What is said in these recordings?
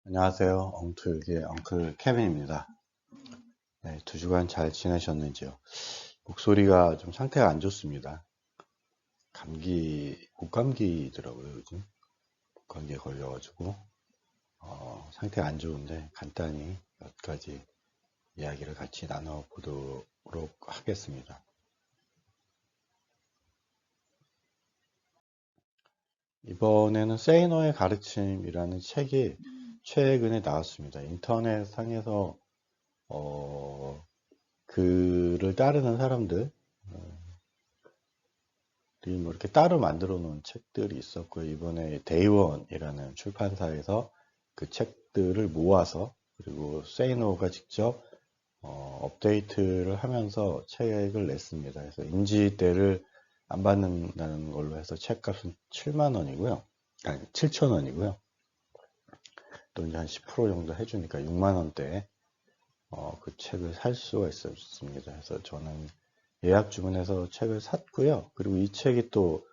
안녕하세요. 엉투일기의 엉클 케빈입니다. 네, 2주간 잘 지내셨는지요? 목소리가 좀 상태가 안 좋습니다. 목감기더라고요, 요즘. 목감기에 걸려가지고, 상태가 안 좋은데, 간단히 몇 가지 이야기를 같이 나눠보도록 하겠습니다. 이번에는 세이노의 가르침이라는 책이 최근에 나왔습니다. 인터넷 상에서, 글을 따르는 사람들, 뭐 이렇게 따로 만들어 놓은 책들이 있었고요. 이번에 데이원이라는 출판사에서 그 책들을 모아서 그리고 세이노가 직접 업데이트를 하면서 책을 냈습니다. 그래서 인지대를 안 받는다는 걸로 해서 책값은 7만 원이고요. 아니 7천 원이고요. 또 이제 한 10% 정도 해주니까 6만 원대에 그 책을 살 수가 있었습니다. 그래서 저는 예약 주문해서 책을 샀고요. 그리고 이 책이 또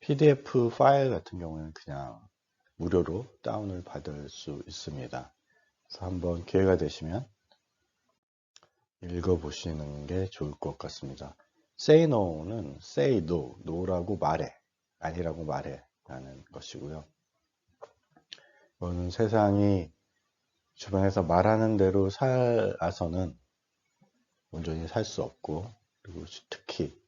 PDF 파일 같은 경우는 그냥 무료로 다운을 받을 수 있습니다. 그래서 한번 기회가 되시면 읽어보시는 게 좋을 것 같습니다. Say no는 say no, no라고 말해, 아니라고 말해 라는 것이고요. 이거는 세상이 주변에서 말하는 대로 살아서는 온전히 살 수 없고, 그리고 특히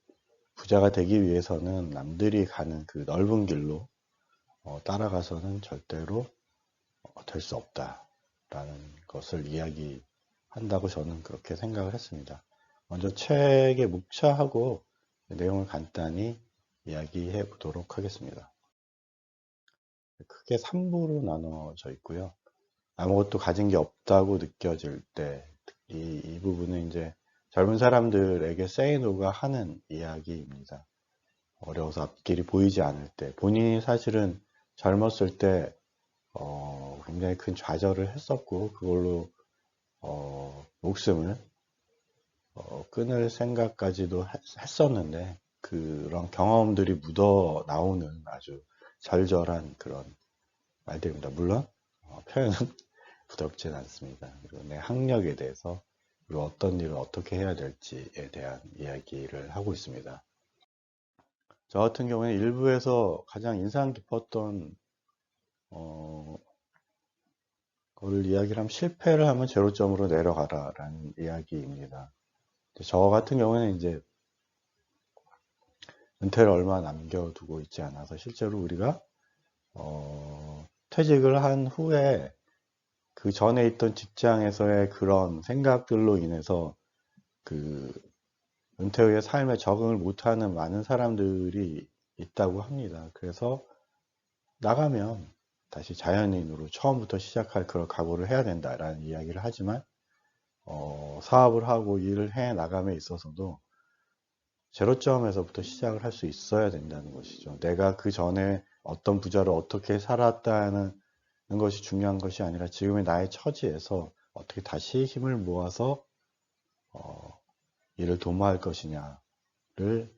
부자가 되기 위해서는 남들이 가는 그 넓은 길로 따라가서는 절대로 될 수 없다라는 것을 이야기한다고 저는 그렇게 생각을 했습니다. 먼저 책의 묵차하고 내용을 간단히 이야기해 보도록 하겠습니다. 크게 3부로 나눠져 있고요. 아무것도 가진 게 없다고 느껴질 때, 이 부분은 이제 젊은 사람들에게 세이노가 하는 이야기입니다. 어려워서 앞길이 보이지 않을 때, 본인이 사실은 젊었을 때 굉장히 큰 좌절을 했었고, 그걸로, 목숨을, 끊을 생각까지도 했었는데, 그런 경험들이 묻어 나오는 아주 절절한 그런 말들입니다. 물론, 표현은 부럽진 않습니다. 그리고 내 학력에 대해서, 그리고 어떤 일을 어떻게 해야 될지에 대한 이야기를 하고 있습니다. 저 같은 경우에 일부에서 가장 인상 깊었던, 어, 그걸 이야기를 하면 실패를 하면 제로점으로 내려가라 라는 이야기입니다. 저 같은 경우에는 이제 은퇴를 얼마 남겨두고 있지 않아서 실제로 우리가 퇴직을 한 후에 그 전에 있던 직장에서의 그런 생각들로 인해서 그 은퇴 후의 삶에 적응을 못하는 많은 사람들이 있다고 합니다. 그래서 나가면 다시 자연인으로 처음부터 시작할 그런 각오를 해야 된다라는 이야기를 하지만 사업을 하고 일을 해 나감에 있어서도 제로점에서부터 시작을 할 수 있어야 된다는 것이죠. 내가 그 전에 어떤 부자로 어떻게 살았다는 것이 중요한 것이 아니라 지금의 나의 처지에서 어떻게 다시 힘을 모아서 일을 도모할 것이냐를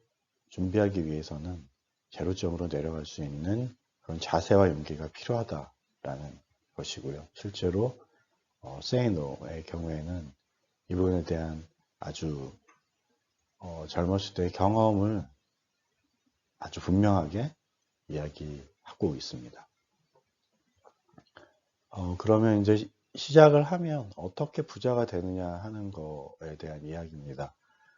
준비하기 위해서는 제로점으로 내려갈 수 있는 그런 자세와 용기가 필요하다라는 것이고요. 실제로 Say No의 경우에는 이 부분에 대한 아주 젊었을 때의 경험을 아주 분명하게 이야기하고 있습니다. 그러면 이제 시작을 하면 어떻게 부자가 되느냐 하는 거에 대한 이야기입니다.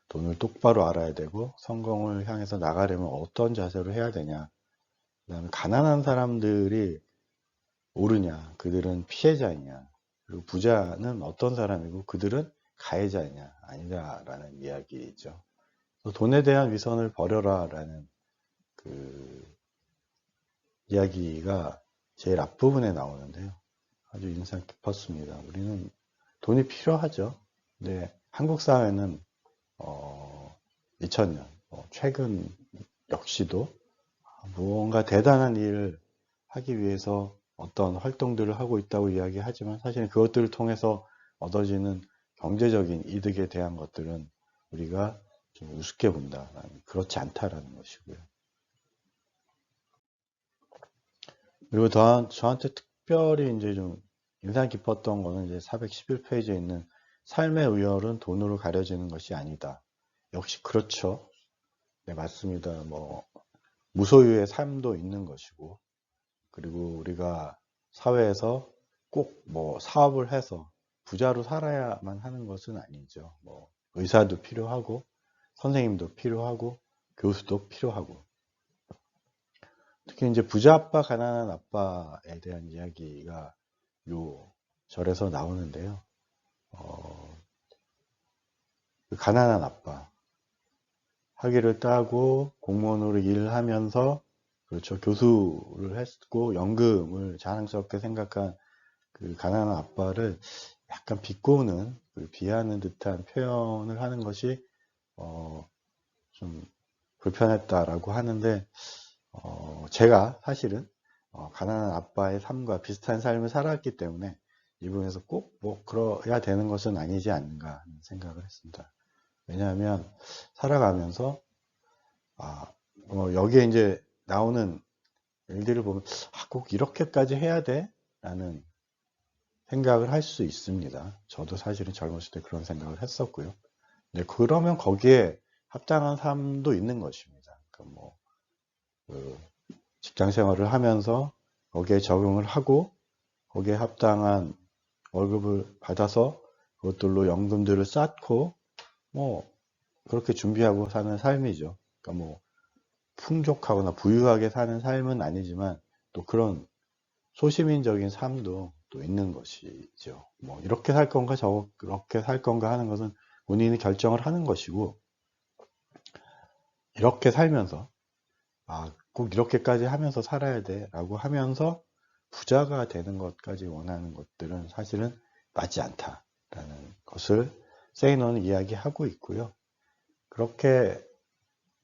돈을 똑바로 알아야 되고 성공을 향해서 나가려면 어떤 자세로 해야 되냐. 그다음에 가난한 사람들이 옳으냐, 그들은 피해자이냐, 그리고 부자는 어떤 사람이고 그들은 가해자이냐, 아니냐라는 이야기죠. 돈에 대한 위선을 버려라라는 그 이야기가 제일 앞부분에 나오는데요. 아주 인상 깊었습니다. 우리는 돈이 필요하죠. 근데 한국 사회는 2000년 최근 역시도 무언가 대단한 일을 하기 위해서 어떤 활동들을 하고 있다고 이야기하지만 사실 그것들을 통해서 얻어지는 경제적인 이득에 대한 것들은 우리가 좀 우습게 본다. 그렇지 않다라는 것이고요. 그리고 저한테 특별히 이제 좀 인상 깊었던 거는 이제 411페이지에 있는 삶의 우열은 돈으로 가려지는 것이 아니다. 역시 그렇죠. 네, 맞습니다. 뭐, 무소유의 삶도 있는 것이고, 그리고 우리가 사회에서 꼭 뭐 사업을 해서 부자로 살아야만 하는 것은 아니죠. 뭐, 의사도 필요하고, 선생님도 필요하고, 교수도 필요하고. 특히 이제 부자 아빠, 가난한 아빠에 대한 이야기가 요 절에서 나오는데요. 그 가난한 아빠, 학위를 따고 공무원으로 일을 하면서 그렇죠. 교수를 했고 연금을 자랑스럽게 생각한 그 가난한 아빠를 약간 비꼬는, 비하하는 듯한 표현을 하는 것이 좀 불편했다라고 하는데 제가 사실은 가난한 아빠의 삶과 비슷한 삶을 살았기 때문에 이 부분에서 꼭 뭐 그러야 되는 것은 아니지 않는가 하는 생각을 했습니다. 왜냐하면 살아가면서 여기에 이제 나오는 일들을 보면 꼭 이렇게까지 해야 돼? 라는 생각을 할 수 있습니다. 저도 사실은 젊었을 때 그런 생각을 했었고요. 네, 그러면 거기에 합당한 삶도 있는 것입니다. 그러니까 뭐, 직장 생활을 하면서 거기에 적응을 하고 거기에 합당한 월급을 받아서 그것들로 연금들을 쌓고 뭐 그렇게 준비하고 사는 삶이죠. 그러니까 뭐 풍족하거나 부유하게 사는 삶은 아니지만 또 그런 소시민적인 삶도 또 있는 것이죠. 뭐 이렇게 살 건가 저렇게 살 건가 하는 것은 본인이 결정을 하는 것이고 이렇게 살면서 꼭 이렇게까지 하면서 살아야 돼 라고 하면서 부자가 되는 것까지 원하는 것들은 사실은 맞지 않다라는 것을 세이너는 이야기하고 있고요. 그렇게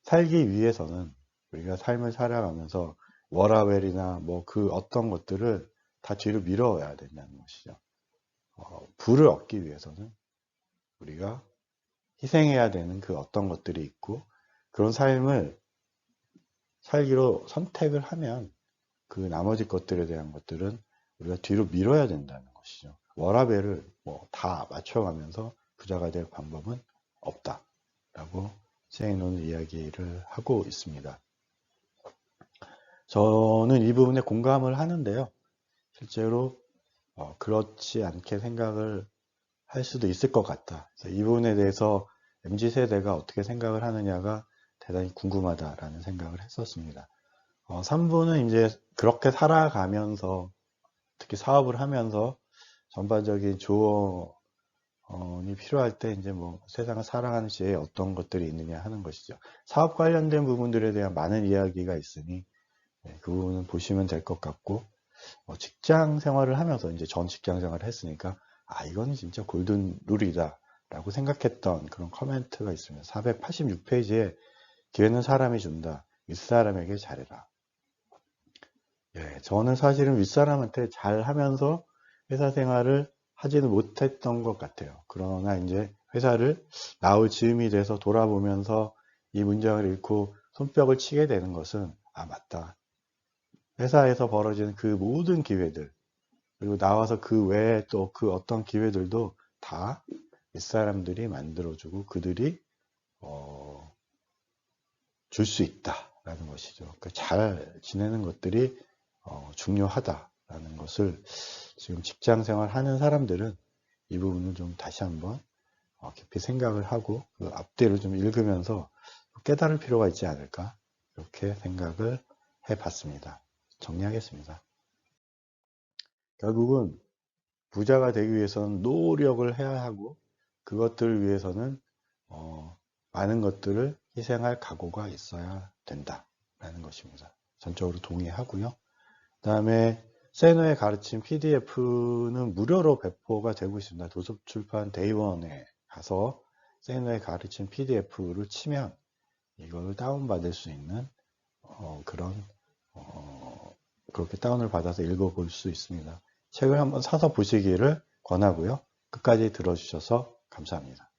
살기 위해서는 우리가 삶을 살아가면서 워라밸이나 뭐 그 어떤 것들을 다 뒤로 밀어야 된다는 것이죠. 부를 얻기 위해서는 우리가 희생해야 되는 그 어떤 것들이 있고 그런 삶을 살기로 선택을 하면 그 나머지 것들에 대한 것들은 우리가 뒤로 밀어야 된다는 것이죠. 워라밸을 뭐 다 맞춰가면서 부자가 될 방법은 없다라고 세이노는 이야기를 하고 있습니다. 저는 이 부분에 공감을 하는데요. 실제로 그렇지 않게 생각을 할 수도 있을 것 같다. 그래서 이 부분에 대해서 MZ세대가 어떻게 생각을 하느냐가 대단히 궁금하다라는 생각을 했었습니다. 3부는 이제 그렇게 살아가면서 특히 사업을 하면서 전반적인 조언이 필요할 때 이제 뭐 세상을 살아가는 시에 어떤 것들이 있느냐 하는 것이죠. 사업 관련된 부분들에 대한 많은 이야기가 있으니 그 부분은 보시면 될 것 같고 직장 생활을 하면서 이제 전 직장 생활을 했으니까 이건 진짜 골든 룰이다 라고 생각했던 그런 커멘트가 있습니다. 486페이지에 기회는 사람이 준다. 윗사람에게 잘해라. 예, 저는 사실은 윗사람한테 잘하면서 회사 생활을 하지는 못했던 것 같아요. 그러나 이제 회사를 나올 즈음이 돼서 돌아보면서 이 문장을 읽고 손뼉을 치게 되는 것은 맞다. 회사에서 벌어지는 그 모든 기회들 그리고 나와서 그 외에 또 그 어떤 기회들도 다 윗사람들이 만들어주고 그들이 줄 수 있다라는 것이죠. 그러니까 잘 지내는 것들이 중요하다라는 것을 지금 직장 생활 하는 사람들은 이 부분을 좀 다시 한번 깊이 생각을 하고 그 앞뒤를 좀 읽으면서 깨달을 필요가 있지 않을까 이렇게 생각을 해봤습니다. 정리하겠습니다. 결국은 부자가 되기 위해서는 노력을 해야 하고 그것들을 위해서는 많은 것들을 희생할 각오가 있어야 된다라는 것입니다. 전적으로 동의하고요. 그 다음에 세노의 가르침 PDF는 무료로 배포가 되고 있습니다. 도서출판 데이원에 가서 세노의 가르침 PDF를 치면 이걸 다운받을 수 있는 그렇게 다운을 받아서 읽어볼 수 있습니다. 책을 한번 사서 보시기를 권하고요. 끝까지 들어주셔서 감사합니다.